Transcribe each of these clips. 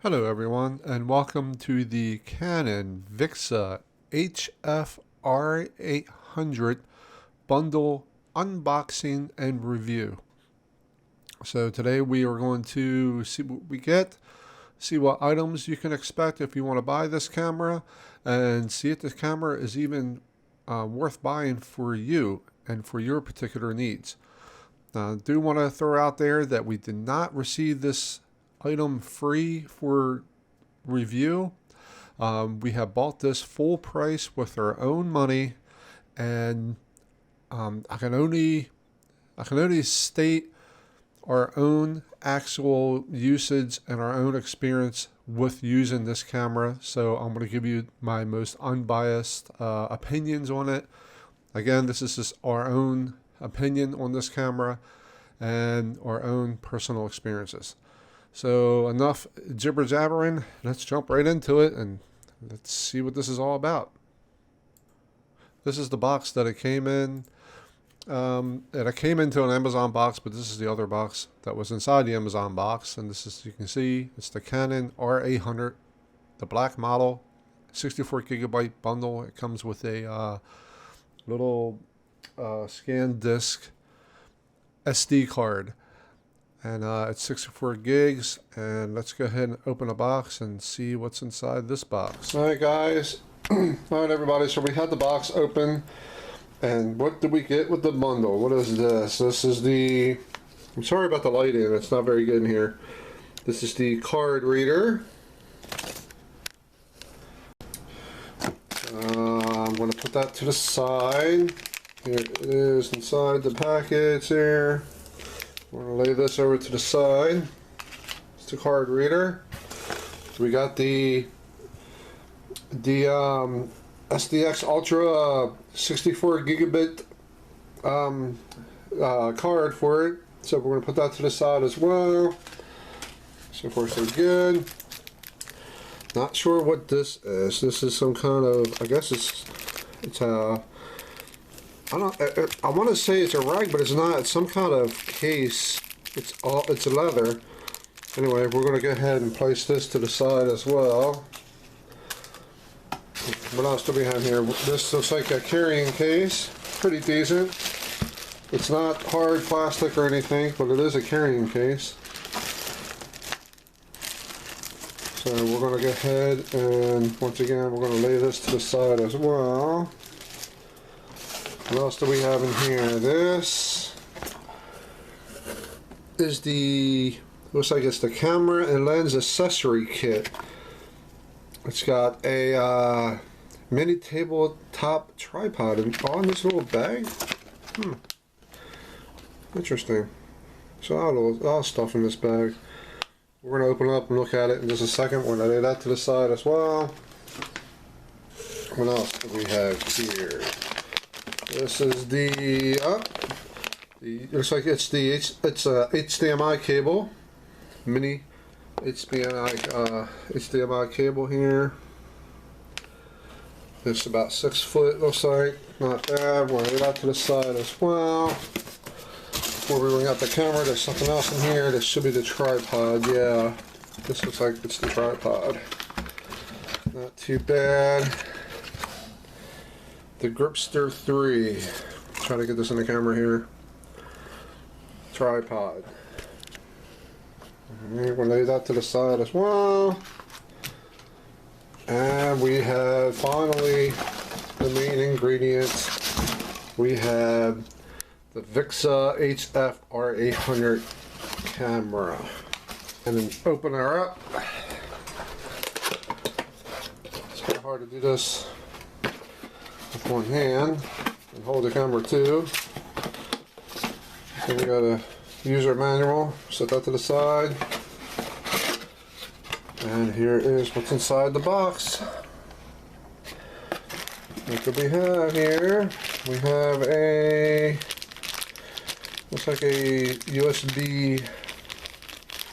Hello everyone, and welcome to the Canon VIXIA HF R800 bundle unboxing and review. So today we are going to see what we get, see what items you can expect if you want to buy this camera, and see if this camera is even worth buying for you and for your particular needs. Now, I do want to throw out there that we did not receive this item free for review. We have bought this full price with our own money, and I can only state our own actual usage and our own experience with using this camera. So I'm going to give you my most unbiased opinions on it. Again, this is just our own opinion on this camera and our own personal experiences. So enough jibber jabbering, let's jump right into it and let's see what this is all about. This is the box that it came in. And it came into an Amazon box, but this is the other box that was inside the Amazon box. And this is, you can see, it's the Canon R800, the black model, 64 gigabyte bundle. It comes with a little scan disc SD card. And it's 64 gigs, and let's go ahead and open a box and see what's inside this box. Alright guys, alright everybody, so we had the box open, and what did we get with the bundle? What is this? This is the, I'm sorry about the lighting, it's not very good in here. This is the card reader. I'm going to put that to the side. Here it is inside the package there. We're going to lay this over to the side. It's the card reader. We got the SDX Ultra 64 gigabit card for it. So we're going to put that to the side as well. So far so good. Not sure what this is. This is some kind of, I guess it's a, I want to say it's a rag, but it's not. It's some kind of case. It's leather. Anyway, we're going to go ahead and place this to the side as well. What else do we have here? This looks like a carrying case. Pretty decent. It's not hard plastic or anything, but it is a carrying case. So we're going to go ahead and, once again, we're going to lay this to the side as well. What else do we have in here? This is the, looks like it's the camera and lens accessory kit. It's got a mini tabletop tripod on this little bag. Interesting. So a lot of stuff in this bag. We're going to open it up and look at it in just a second. We're going to lay that to the side as well. What else do we have here? This is the looks like it's a HDMI cable, mini HDMI cable here. It's about 6 foot, looks like, not bad. We'll lay that to the side as well. Before we bring out the camera, there's something else in here. This should be the tripod. Yeah, this looks like it's the tripod. Not too bad. The Gripster 3. Try to get this in the camera here. Tripod. We're going to lay that to the side as well. And we have finally the main ingredients. We have the VIXIA HF R800 camera. And then open her up. It's kind of hard to do this with one hand and hold the camera too. So we got a user manual, set that to the side, and here is what's inside the box. What do we have here? We have a, looks like a USB,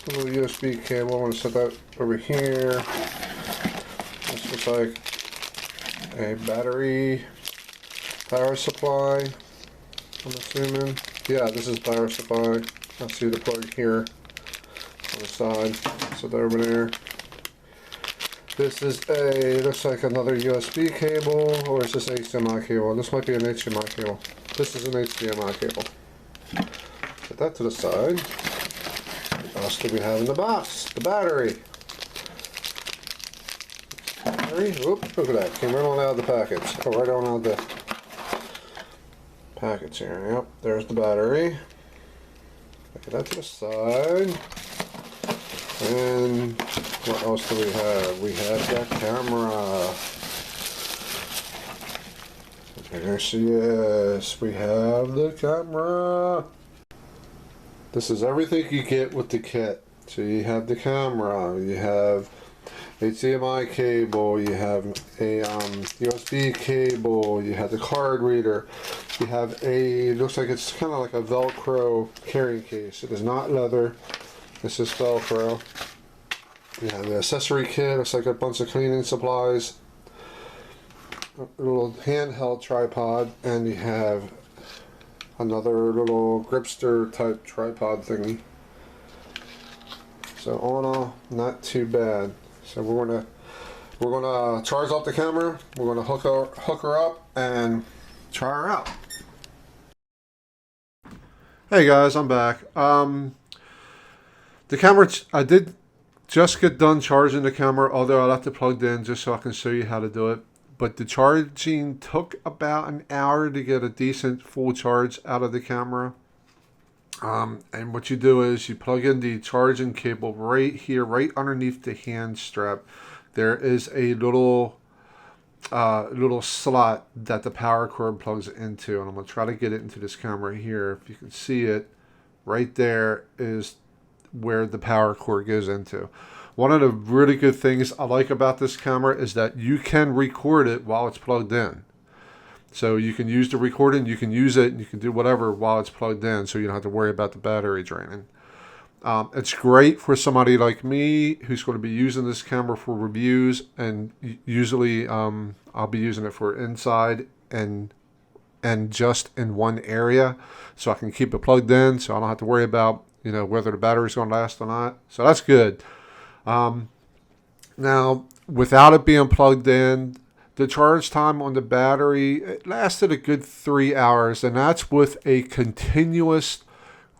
little USB cable. I'm going to set that over here. This looks like a power supply, I'm assuming. Yeah, this is power supply. I see the plug here on the side. So over there. This is a, looks like another USB cable, or is this HDMI cable? This might be an HDMI cable. This is an HDMI cable. Put that to the side. What else do we have in the box? The battery. Oop, look at that. Came right on out of the package. Oh, right on out of the package here. Yep, there's the battery. Put that to the side. And what else do we have? We have that camera. There she is. We have the camera. This is everything you get with the kit. So you have the camera, you have HDMI cable, you have a USB cable, you have the card reader, you have a, looks like it's kind of like a Velcro carrying case. It is not leather, this is Velcro. You have the accessory kit, looks like a bunch of cleaning supplies, a little handheld tripod, and you have another little gripster type tripod thingy. So all in all, not too bad. So we're gonna charge up the camera. We're gonna hook her up and try her out. Hey guys, I'm back. The camera, I did just get done charging the camera, although I left it plugged in just so I can show you how to do it. But the charging took about an hour to get a decent full charge out of the camera. And what you do is you plug in the charging cable right here, right underneath the hand strap. There is a little slot that the power cord plugs into, and I'm going to try to get it into this camera here. If you can see it, right there is where the power cord goes into. One of the really good things I like about this camera is that you can record it while it's plugged in. So you can use the recording, you can use it, and you can do whatever while it's plugged in, so you don't have to worry about the battery draining. It's great for somebody like me who's going to be using this camera for reviews, and usually I'll be using it for inside and just in one area, so I can keep it plugged in, so I don't have to worry about whether the battery's going to last or not. So that's good. Now, without it being plugged in, the charge time on the battery, it lasted a good 3 hours, and that's with a continuous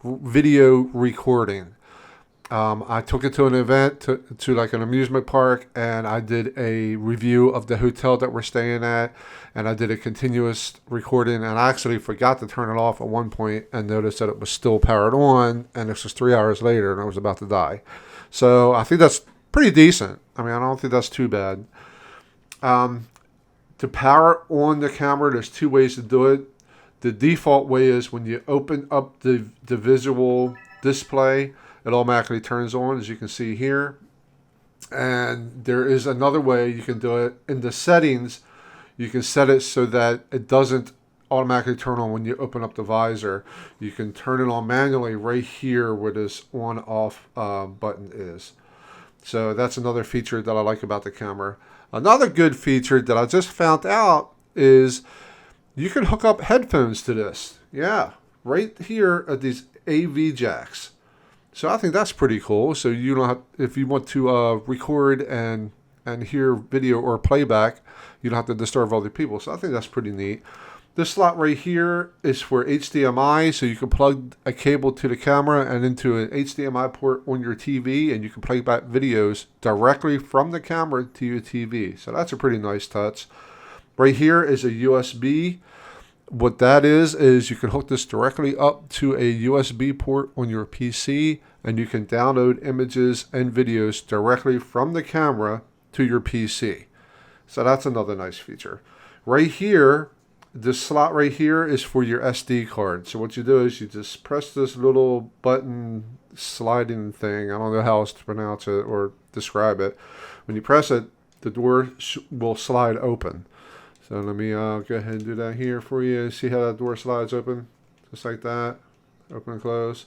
video recording. I took it to an event, to like an amusement park, and I did a review of the hotel that we're staying at, and I did a continuous recording, and I actually forgot to turn it off at one point and noticed that it was still powered on, and this was 3 hours later, and I was about to die. So I think that's pretty decent. I mean, I don't think that's too bad. To power on the camera, there's two ways to do it. The default way is when you open up the visual display, it automatically turns on, as you can see here. And there is another way you can do it. In the settings, you can set it so that it doesn't automatically turn on when you open up the visor. You can turn it on manually right here where this on-off button is. So that's another feature that I like about the camera. Another good feature that I just found out is you can hook up headphones to this. Yeah, right here at these AV jacks. So I think that's pretty cool. So you don't have, if you want to record and hear video or playback, you don't have to disturb other people. So I think that's pretty neat. This slot right here is for HDMI, so you can plug a cable to the camera and into an HDMI port on your TV, and you can play back videos directly from the camera to your TV. So that's a pretty nice touch. Right here is a USB. What that is you can hook this directly up to a USB port on your PC, and you can download images and videos directly from the camera to your PC. So that's another nice feature. Right here, this slot right here is for your SD card. So what you do is you just press this little button sliding thing. I don't know how else to pronounce it or describe it. When you press it, the door will slide open. So let me go ahead and do that here for you. See how that door slides open? Just like that. Open and close.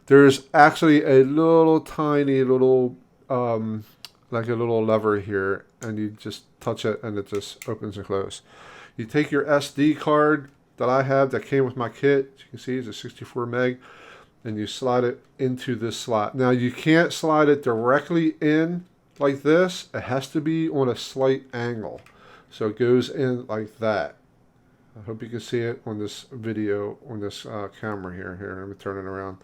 There's actually a little tiny little, like a little lever here. And you just touch it and it just opens and closes. You take your SD card that I have that came with my kit. As you can see, it's a 64 meg. And you slide it into this slot. Now, you can't slide it directly in like this, it has to be on a slight angle. So it goes in like that. I hope you can see it on this video, on this camera here. Here, let me turn it around.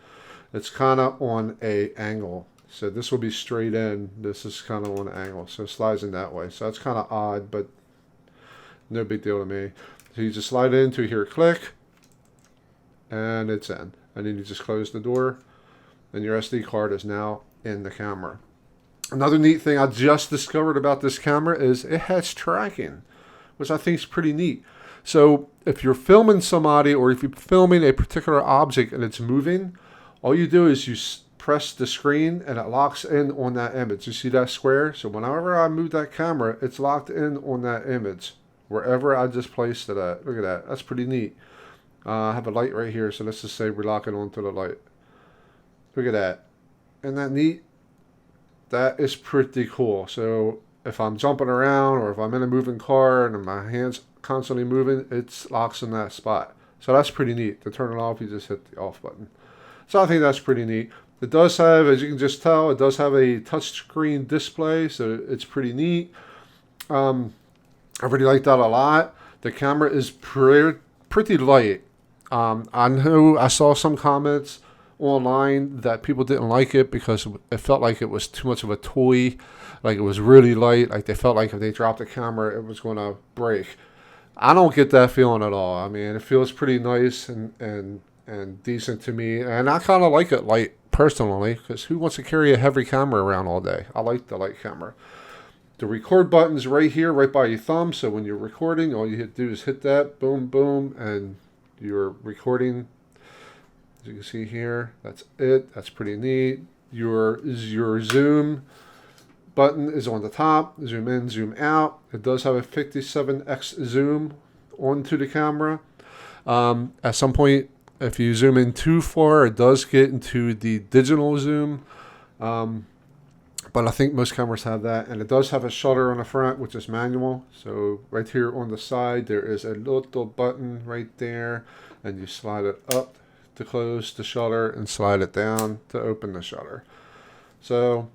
It's kind of on a angle. So this will be straight in. This is kind of on an angle. So it slides in that way. So that's kind of odd, but no big deal to me. So you just slide it into here, click, and it's in. And then you just close the door, and your SD card is now in the camera. Another neat thing I just discovered about this camera is it has tracking, which I think is pretty neat. So if you're filming somebody, or if you're filming a particular object and it's moving, all you do is you press the screen and it locks in on that image. You see that square? So whenever I move that camera, it's locked in on that image, wherever I just placed it at. Look at that. That's pretty neat. I have a light right here, so let's just say we lock it onto the light. Look at that. Isn't that neat? That is pretty cool. So if I'm jumping around, or if I'm in a moving car and my hand's constantly moving, it locks in that spot. So that's pretty neat. To turn it off, you just hit the off button. So I think that's pretty neat. It does have, as you can just tell, it does have a touchscreen display, so it's pretty neat. I really like that a lot. The camera is pretty light. I know I saw some comments online that people didn't like it because it felt like it was too much of a toy, like it was really light, like they felt like if they dropped the camera, it was going to break. I don't get that feeling at all. I mean, it feels pretty nice and decent to me, and I kind of like it light personally, because who wants to carry a heavy camera around all day? I like the light camera. The record button's right here, right by your thumb, so when you're recording, all you do is hit that, boom, boom, and you're recording. As you can see here, that's it. That's pretty neat. Your zoom button is on the top. Zoom in, zoom out. It does have a 57X zoom onto the camera. At some point, if you zoom in too far, it does get into the digital zoom. But I think most cameras have that. And it does have a shutter on the front, which is manual. So right here on the side, there is a little button right there. And you slide it up to close the shutter and slide it down to open the shutter. So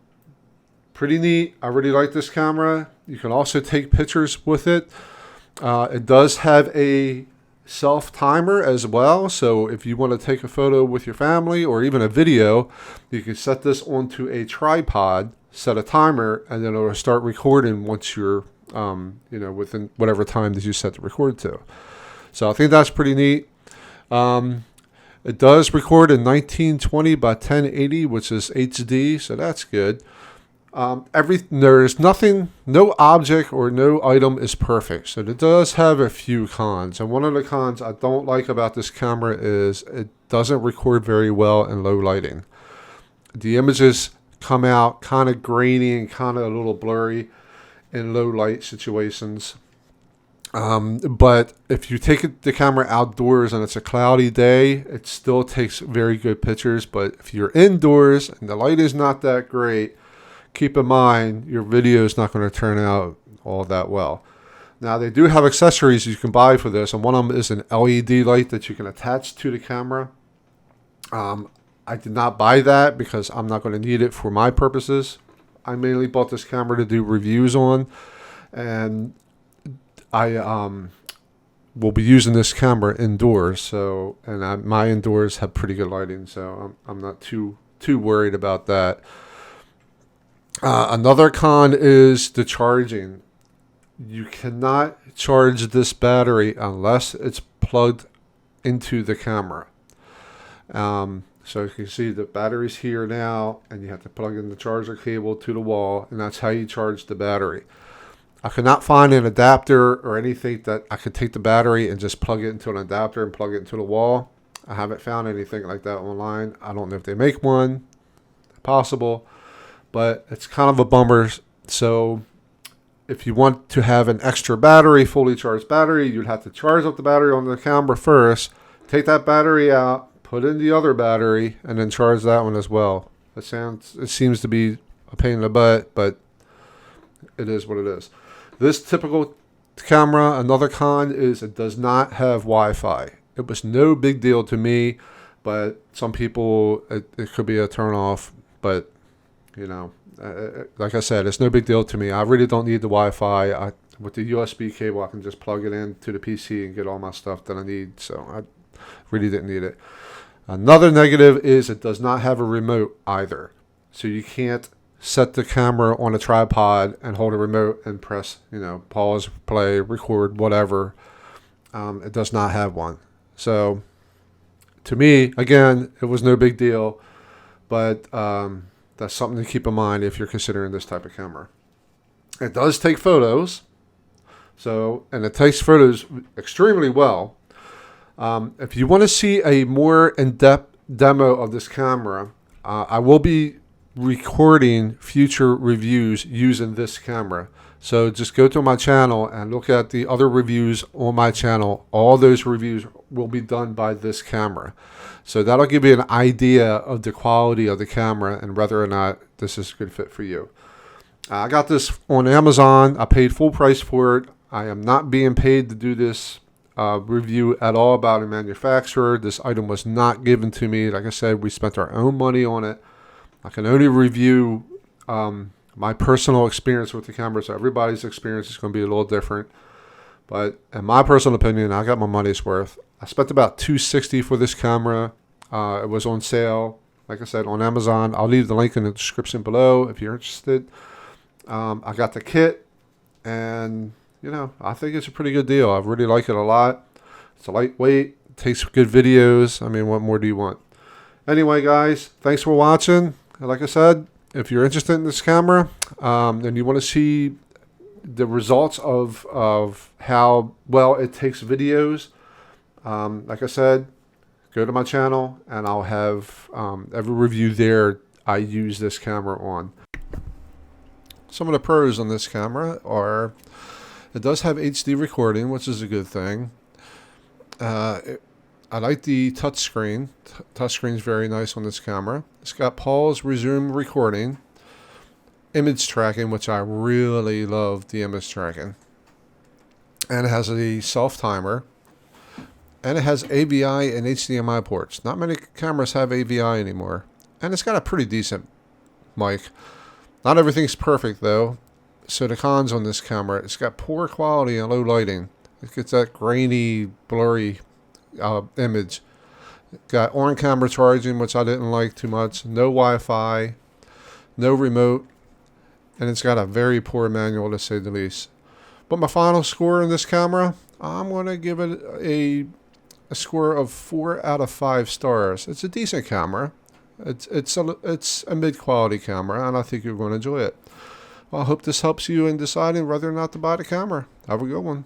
pretty neat. I really like this camera. You can also take pictures with it. It does have a self timer as well, so if you want to take a photo with your family or even a video, you can set this onto a tripod, set a timer, and then it'll start recording once you're within whatever time that you set the record to. So I think that's pretty neat. It does record in 1920 by 1080, which is HD, so that's good. There's nothing, no object or no item is perfect. So it does have a few cons. And one of the cons I don't like about this camera is it doesn't record very well in low lighting. The images come out kind of grainy and kind of a little blurry in low light situations. But if you take the camera outdoors and it's a cloudy day, it still takes very good pictures. But if you're indoors and the light is not that great, keep in mind your video is not going to turn out all that well. Now they do have accessories you can buy for this, and one of them is an LED light that you can attach to the camera. I did not buy that because I'm not going to need it for my purposes. I mainly bought this camera to do reviews on, and I will be using this camera indoors. So, and my indoors have pretty good lighting, so I'm not too worried about that. Another con is the charging. You cannot charge this battery unless it's plugged into the camera. So you can see the battery's here now, and you have to plug in the charger cable to the wall, and that's how you charge the battery. I could not find an adapter or anything that I could take the battery and just plug it into an adapter and plug it into the wall. I haven't found anything like that online. I don't know if they make one. Possible. But it's kind of a bummer. So if you want to have an extra battery, fully charged battery, you'd have to charge up the battery on the camera first, take that battery out, put in the other battery, and then charge that one as well. It seems to be a pain in the butt, but it is what it is. This typical camera, another con is it does not have Wi-Fi. It was no big deal to me, but some people, it could be a turn off, but You know, like I said, it's no big deal to me. I really don't need the Wi-Fi. With the USB cable, I can just plug it into the PC and get all my stuff that I need. So I really didn't need it. Another negative is it does not have a remote either. So you can't set the camera on a tripod and hold a remote and press, you know, pause, play, record, whatever. It does not have one. So to me, again, it was no big deal. But that's something to keep in mind if you're considering this type of camera. It does take photos. So, and it takes photos extremely well. If you want to see a more in-depth demo of this camera, I will be recording future reviews using this camera. So just go to my channel and look at the other reviews on my channel. All those reviews will be done by this camera. So that'll give you an idea of the quality of the camera and whether or not this is a good fit for you. I got this on Amazon. I paid full price for it. I am not being paid to do this review at all about a manufacturer. This item was not given to me. Like I said, we spent our own money on it. I can only review my personal experience with the camera, so everybody's experience is going to be a little different. But in my personal opinion, I got my money's worth. I spent about $260 for this camera. It was on sale, like I said, on Amazon. I'll leave the link in the description below if you're interested. I got the kit, and you know, I think it's a pretty good deal. I really like it a lot. It's a lightweight, takes good videos. I mean, what more do you want? Anyway, guys, thanks for watching. Like I said, if you're interested in this camera and you want to see the results of how well it takes videos, like I said, go to my channel and I'll have every review there I use this camera on. Some of the pros on this camera are it does have HD recording, which is a good thing. I like the touchscreen. Touchscreen is very nice on this camera. It's got pause, resume recording, image tracking, which I really love the image tracking. And it has a self timer. And it has AVI and HDMI ports. Not many cameras have AVI anymore. And it's got a pretty decent mic. Not everything's perfect though. So the cons on this camera, it's got poor quality and low lighting. It gets that grainy, blurry image. Got on-camera charging, which I didn't like too much. No Wi-Fi, no remote, and it's got a very poor manual to say the least. But my final score in this camera, I'm going to give it a score of 4 out of 5 stars. It's a decent camera. It's a mid-quality camera, and I think you're going to enjoy it. Well, I hope this helps you in deciding whether or not to buy the camera. Have a good one.